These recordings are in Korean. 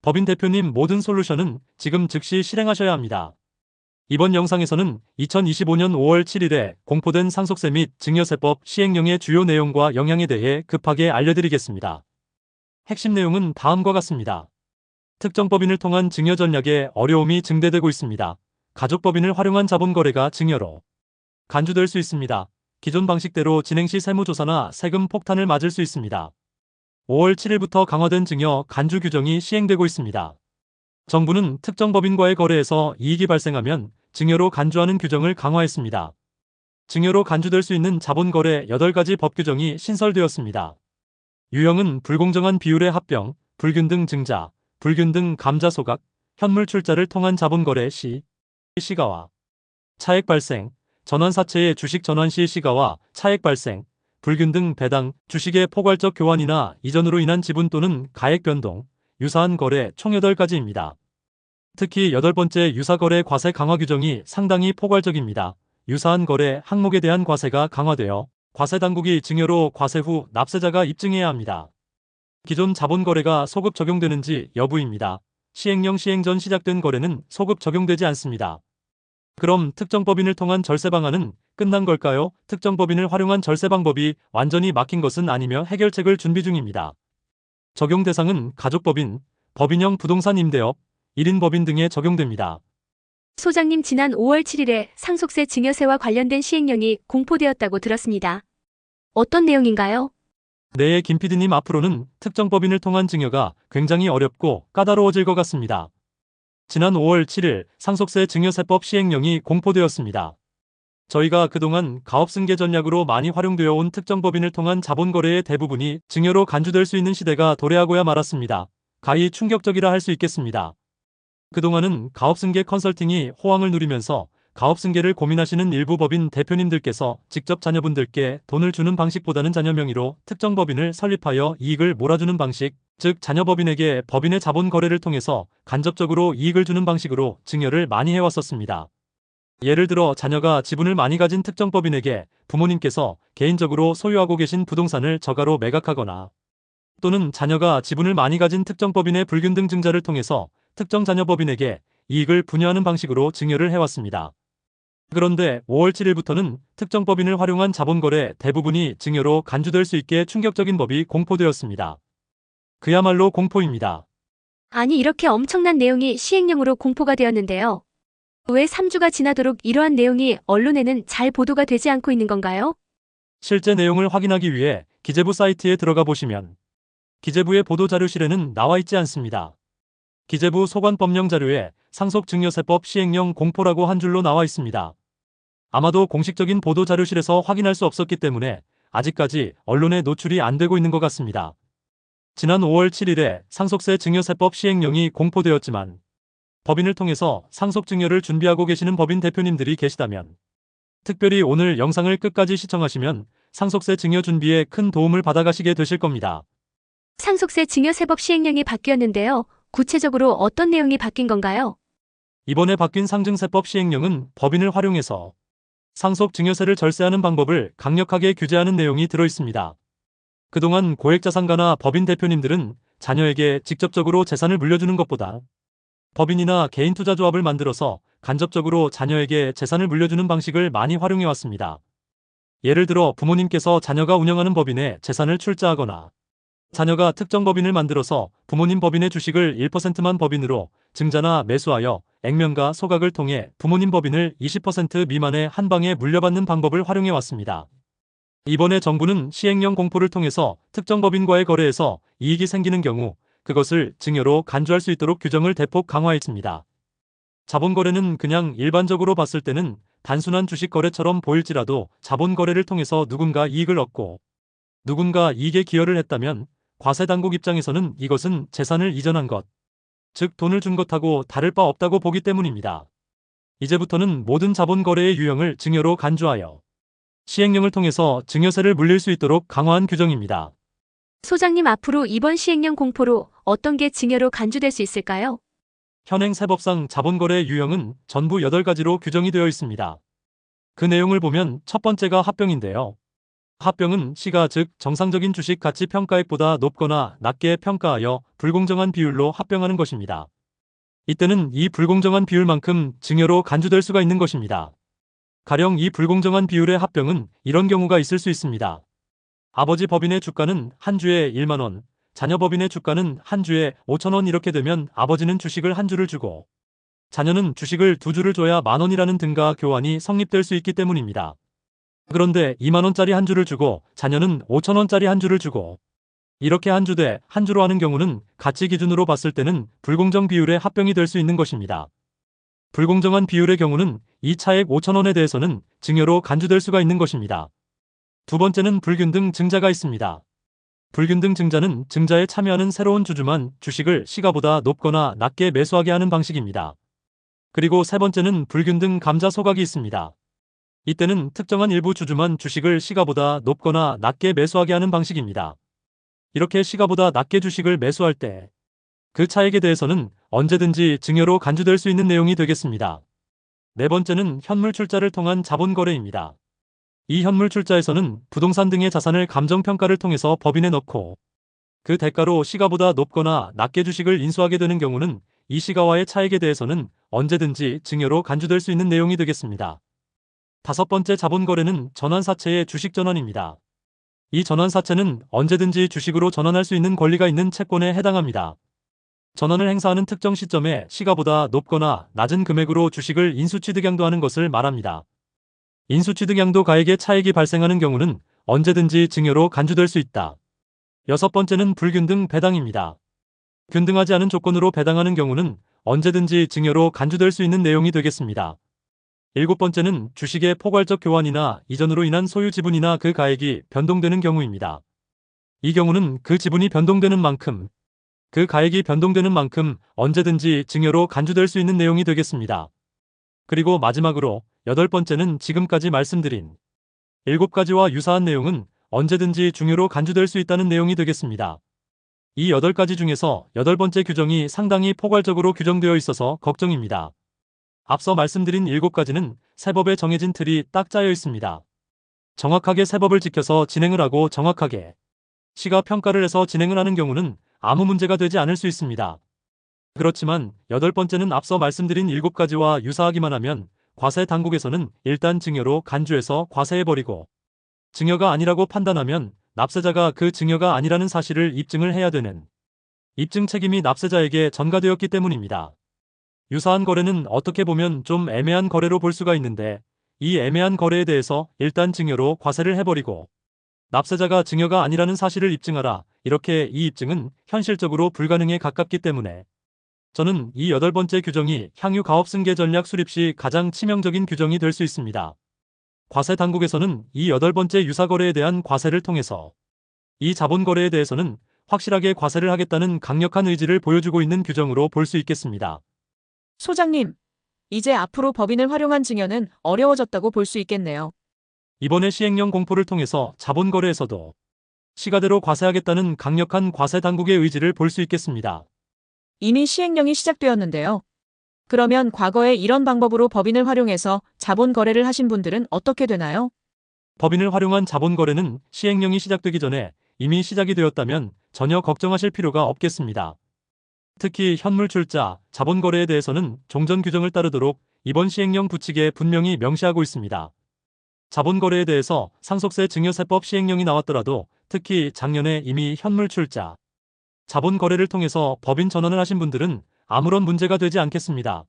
법인 대표님, 모든 솔루션은 지금 즉시 실행하셔야 합니다. 이번 영상에서는 2025년 5월 7일에 공포된 상속세 및 증여세법 시행령의 주요 내용과 영향에 대해 급하게 알려드리겠습니다. 핵심 내용은 다음과 같습니다. 특정 법인을 통한 증여 전략에 어려움이 증대되고 있습니다. 가족법인을 활용한 자본거래가 증여로 간주될 수 있습니다. 기존 방식대로 진행 시 세무조사나 세금 폭탄을 맞을 수 있습니다. 5월 7일부터 강화된 증여 간주 규정이 시행되고 있습니다. 정부는 특정 법인과의 거래에서 이익이 발생하면 증여로 간주하는 규정을 강화했습니다. 증여로 간주될 수 있는 자본거래 8가지 법 규정이 신설되었습니다. 유형은 불공정한 비율의 합병, 불균등 증자, 불균등 감자 소각, 현물 출자를 통한 자본거래 시 시가와 차액 발생, 전환사채의 주식 전환 시 시가와 차액 발생, 불균등 배당, 주식의 포괄적 교환이나 이전으로 인한 지분 또는 가액 변동, 유사한 거래 총 8가지입니다. 특히 8번째 유사거래 과세 강화 규정이 상당히 포괄적입니다. 유사한 거래 항목에 대한 과세가 강화되어 과세 당국이 증여로 과세 후 납세자가 입증해야 합니다. 기존 자본거래가 소급 적용되는지 여부입니다. 시행령 시행 전 시작된 거래는 소급 적용되지 않습니다. 그럼 특정 법인을 통한 절세 방안은 끝난 걸까요? 특정 법인을 활용한 절세 방법이 완전히 막힌 것은 아니며 해결책을 준비 중입니다. 적용 대상은 가족법인, 법인형 부동산 임대업, 1인 법인 등에 적용됩니다. 소장님, 지난 5월 7일에 상속세 증여세와 관련된 시행령이 공포되었다고 들었습니다. 어떤 내용인가요? 네, 김 PD님, 앞으로는 특정 법인을 통한 증여가 굉장히 어렵고 까다로워질 것 같습니다. 지난 5월 7일 상속세 증여세법 시행령이 공포되었습니다. 저희가 그동안 가업승계 전략으로 많이 활용되어 온 특정 법인을 통한 자본거래의 대부분이 증여로 간주될 수 있는 시대가 도래하고야 말았습니다. 가히 충격적이라 할 수 있겠습니다. 그동안은 가업승계 컨설팅이 호황을 누리면서 가업승계를 고민하시는 일부 법인 대표님들께서 직접 자녀분들께 돈을 주는 방식보다는 자녀 명의로 특정 법인을 설립하여 이익을 몰아주는 방식, 즉 자녀법인에게 법인의 자본거래를 통해서 간접적으로 이익을 주는 방식으로 증여를 많이 해왔었습니다. 예를 들어 자녀가 지분을 많이 가진 특정 법인에게 부모님께서 개인적으로 소유하고 계신 부동산을 저가로 매각하거나, 또는 자녀가 지분을 많이 가진 특정 법인의 불균등 증자를 통해서 특정 자녀 법인에게 이익을 분여하는 방식으로 증여를 해왔습니다. 그런데 5월 7일부터는 특정 법인을 활용한 자본거래 대부분이 증여로 간주될 수 있게 충격적인 법이 공포되었습니다. 그야말로 공포입니다. 아니, 이렇게 엄청난 내용이 시행령으로 공포가 되었는데요. 왜 3주가 지나도록 이러한 내용이 언론에는 잘 보도가 되지 않고 있는 건가요? 실제 내용을 확인하기 위해 기재부 사이트에 들어가 보시면 기재부의 보도자료실에는 나와 있지 않습니다. 기재부 소관법령 자료에 상속증여세법 시행령 공포라고 한 줄로 나와 있습니다. 아마도 공식적인 보도자료실에서 확인할 수 없었기 때문에 아직까지 언론에 노출이 안 되고 있는 것 같습니다. 지난 5월 7일에 상속세 증여세법 시행령이 공포되었지만 법인을 통해서 상속증여를 준비하고 계시는 법인 대표님들이 계시다면, 특별히 오늘 영상을 끝까지 시청하시면 상속세 증여 준비에 큰 도움을 받아가시게 되실 겁니다. 상속세 증여세법 시행령이 바뀌었는데요. 구체적으로 어떤 내용이 바뀐 건가요? 이번에 바뀐 상증세법 시행령은 법인을 활용해서 상속증여세를 절세하는 방법을 강력하게 규제하는 내용이 들어있습니다. 그동안 고액자산가나 법인 대표님들은 자녀에게 직접적으로 재산을 물려주는 것보다 법인이나 개인투자조합을 만들어서 간접적으로 자녀에게 재산을 물려주는 방식을 많이 활용해왔습니다. 예를 들어 부모님께서 자녀가 운영하는 법인에 재산을 출자하거나, 자녀가 특정 법인을 만들어서 부모님 법인의 주식을 1%만 법인으로 증자나 매수하여 액면가 소각을 통해 부모님 법인을 20% 미만의 한 방에 물려받는 방법을 활용해왔습니다. 이번에 정부는 시행령 공포를 통해서 특정 법인과의 거래에서 이익이 생기는 경우 그것을 증여로 간주할 수 있도록 규정을 대폭 강화했습니다. 자본거래는 그냥 일반적으로 봤을 때는 단순한 주식 거래처럼 보일지라도 자본거래를 통해서 누군가 이익을 얻고 누군가 이익에 기여를 했다면 과세당국 입장에서는 이것은 재산을 이전한 것, 즉 돈을 준 것하고 다를 바 없다고 보기 때문입니다. 이제부터는 모든 자본거래의 유형을 증여로 간주하여 시행령을 통해서 증여세를 물릴 수 있도록 강화한 규정입니다. 소장님, 앞으로 이번 시행령 공포로 어떤 게 증여로 간주될 수 있을까요? 현행 세법상 자본거래 유형은 전부 8가지로 규정이 되어 있습니다. 그 내용을 보면 첫 번째가 합병인데요. 합병은 시가 즉 정상적인 주식 가치 평가액보다 높거나 낮게 평가하여 불공정한 비율로 합병하는 것입니다. 이때는 이 불공정한 비율만큼 증여로 간주될 수가 있는 것입니다. 가령 이 불공정한 비율의 합병은 이런 경우가 있을 수 있습니다. 아버지 법인의 주가는 한 주에 1만 원, 자녀 법인의 주가는 한 주에 5천 원 이렇게 되면 아버지는 주식을 한 주를 주고 자녀는 주식을 두 주를 줘야 만 원이라는 등가 교환이 성립될 수 있기 때문입니다. 그런데 2만 원짜리 한 주를 주고 자녀는 5천 원짜리 한 주를 주고 이렇게 한 주 대 한 주로 하는 경우는 가치 기준으로 봤을 때는 불공정 비율의 합병이 될 수 있는 것입니다. 불공정한 비율의 경우는 이 차액 5천 원에 대해서는 증여로 간주될 수가 있는 것입니다. 두 번째는 불균등 증자가 있습니다. 불균등 증자는 증자에 참여하는 새로운 주주만 주식을 시가보다 높거나 낮게 매수하게 하는 방식입니다. 그리고 세 번째는 불균등 감자 소각이 있습니다. 이때는 특정한 일부 주주만 주식을 시가보다 높거나 낮게 매수하게 하는 방식입니다. 이렇게 시가보다 낮게 주식을 매수할 때 그 차액에 대해서는 언제든지 증여로 간주될 수 있는 내용이 되겠습니다. 네 번째는 현물 출자를 통한 자본 거래입니다. 이 현물 출자에서는 부동산 등의 자산을 감정평가를 통해서 법인에 넣고 그 대가로 시가보다 높거나 낮게 주식을 인수하게 되는 경우는 이 시가와의 차익에 대해서는 언제든지 증여로 간주될 수 있는 내용이 되겠습니다. 다섯 번째 자본거래는 전환사채의 주식전환입니다. 이 전환사채는 언제든지 주식으로 전환할 수 있는 권리가 있는 채권에 해당합니다. 전환을 행사하는 특정 시점에 시가보다 높거나 낮은 금액으로 주식을 인수취득양도하는 것을 말합니다. 인수취득양도 가액의 차익이 발생하는 경우는 언제든지 증여로 간주될 수 있다. 여섯 번째는 불균등 배당입니다. 균등하지 않은 조건으로 배당하는 경우는 언제든지 증여로 간주될 수 있는 내용이 되겠습니다. 일곱 번째는 주식의 포괄적 교환이나 이전으로 인한 소유 지분이나 그 가액이 변동되는 경우입니다. 이 경우는 그 지분이 변동되는 만큼 그 가액이 변동되는 만큼 언제든지 증여로 간주될 수 있는 내용이 되겠습니다. 그리고 마지막으로 여덟 번째는 지금까지 말씀드린 일곱 가지와 유사한 내용은 언제든지 증여로 간주될 수 있다는 내용이 되겠습니다. 이 8가지 중에서 여덟 번째 규정이 상당히 포괄적으로 규정되어 있어서 걱정입니다. 앞서 말씀드린 7가지는 세법에 정해진 틀이 딱 짜여 있습니다. 정확하게 세법을 지켜서 진행을 하고 정확하게 시가 평가를 해서 진행을 하는 경우는 아무 문제가 되지 않을 수 있습니다. 그렇지만 여덟 번째는 앞서 말씀드린 7가지와 유사하기만 하면 과세 당국에서는 일단 증여로 간주해서 과세해버리고 증여가 아니라고 판단하면 납세자가 그 증여가 아니라는 사실을 입증을 해야 되는 입증 책임이 납세자에게 전가되었기 때문입니다. 유사한 거래는 어떻게 보면 좀 애매한 거래로 볼 수가 있는데 이 애매한 거래에 대해서 일단 증여로 과세를 해버리고 납세자가 증여가 아니라는 사실을 입증하라. 이렇게 이 입증은 현실적으로 불가능에 가깝기 때문에 저는 이 여덟 번째 규정이 향유 가업 승계 전략 수립 시 가장 치명적인 규정이 될 수 있습니다. 과세 당국에서는 이 여덟 번째 유사 거래에 대한 과세를 통해서 이 자본 거래에 대해서는 확실하게 과세를 하겠다는 강력한 의지를 보여주고 있는 규정으로 볼 수 있겠습니다. 소장님, 이제 앞으로 법인을 활용한 증여는 어려워졌다고 볼 수 있겠네요. 이번에 시행령 공포를 통해서 자본 거래에서도 시가대로 과세하겠다는 강력한 과세 당국의 의지를 볼 수 있겠습니다. 이미 시행령이 시작되었는데요. 그러면 과거에 이런 방법으로 법인을 활용해서 자본 거래를 하신 분들은 어떻게 되나요? 법인을 활용한 자본 거래는 시행령이 시작되기 전에 이미 시작이 되었다면 전혀 걱정하실 필요가 없겠습니다. 특히 현물 출자, 자본 거래에 대해서는 종전 규정을 따르도록 이번 시행령 부칙에 분명히 명시하고 있습니다. 자본 거래에 대해서 상속세 증여세법 시행령이 나왔더라도 특히 작년에 이미 현물 출자, 자본 거래를 통해서 법인 전환을 하신 분들은 아무런 문제가 되지 않겠습니다.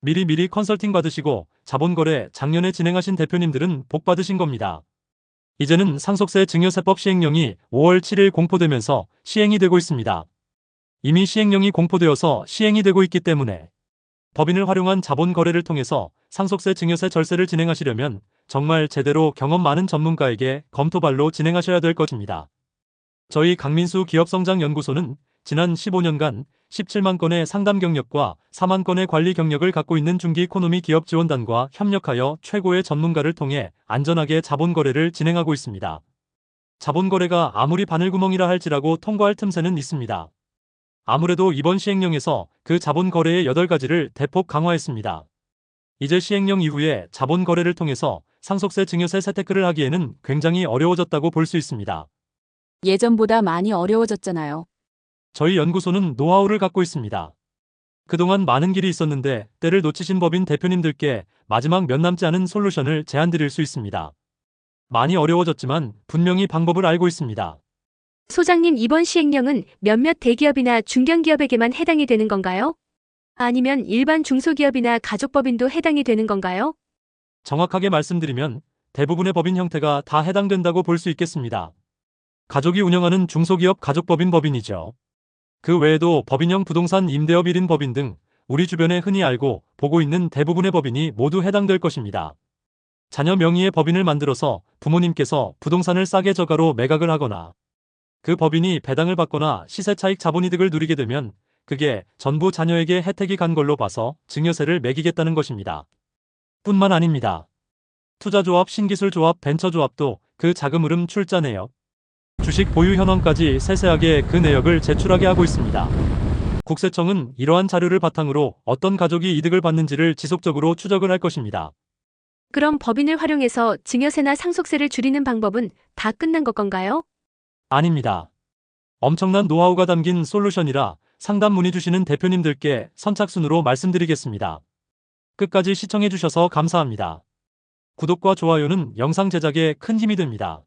미리 컨설팅 받으시고 자본 거래 작년에 진행하신 대표님들은 복 받으신 겁니다. 이제는 상속세 증여세법 시행령이 5월 7일 공포되면서 시행이 되고 있습니다. 이미 시행령이 공포되어서 시행이 되고 있기 때문에 법인을 활용한 자본 거래를 통해서 상속세 증여세 절세를 진행하시려면 정말 제대로 경험 많은 전문가에게 검토발로 진행하셔야 될 것입니다. 저희 강민수 기업성장연구소는 지난 15년간 17만 건의 상담 경력과 4만 건의 관리 경력을 갖고 있는 중기 이코노미 기업 지원단과 협력하여 최고의 전문가를 통해 안전하게 자본 거래를 진행하고 있습니다. 자본 거래가 아무리 바늘구멍이라 할지라도 통과할 틈새는 있습니다. 아무래도 이번 시행령에서 그 자본 거래의 8가지를 대폭 강화했습니다. 이제 시행령 이후에 자본 거래를 통해서 상속세 증여세 재테크를 하기에는 굉장히 어려워졌다고 볼 수 있습니다. 예전보다 많이 어려워졌잖아요. 저희 연구소는 노하우를 갖고 있습니다. 그동안 많은 길이 있었는데 때를 놓치신 법인 대표님들께 마지막 몇 남지 않은 솔루션을 제안드릴 수 있습니다. 많이 어려워졌지만 분명히 방법을 알고 있습니다. 소장님, 이번 시행령은 몇몇 대기업이나 중견기업에게만 해당이 되는 건가요? 아니면 일반 중소기업이나 가족법인도 해당이 되는 건가요? 정확하게 말씀드리면 대부분의 법인 형태가 다 해당된다고 볼 수 있겠습니다. 가족이 운영하는 중소기업 가족법인 법인이죠. 그 외에도 법인형 부동산 임대업 1인 법인 등 우리 주변에 흔히 알고 보고 있는 대부분의 법인이 모두 해당될 것입니다. 자녀 명의의 법인을 만들어서 부모님께서 부동산을 싸게 저가로 매각을 하거나 그 법인이 배당을 받거나 시세차익 자본이득을 누리게 되면 그게 전부 자녀에게 혜택이 간 걸로 봐서 증여세를 매기겠다는 것입니다. 뿐만 아닙니다. 투자조합, 신기술조합, 벤처조합도 그 자금 흐름 출자내역, 주식 보유 현황까지 세세하게 그 내역을 제출하게 하고 있습니다. 국세청은 이러한 자료를 바탕으로 어떤 가족이 이득을 받는지를 지속적으로 추적을 할 것입니다. 그럼 법인을 활용해서 증여세나 상속세를 줄이는 방법은 다 끝난 것 건가요? 아닙니다. 엄청난 노하우가 담긴 솔루션이라 상담 문의 주시는 대표님들께 선착순으로 말씀드리겠습니다. 끝까지 시청해주셔서 감사합니다. 구독과 좋아요는 영상 제작에 큰 힘이 됩니다.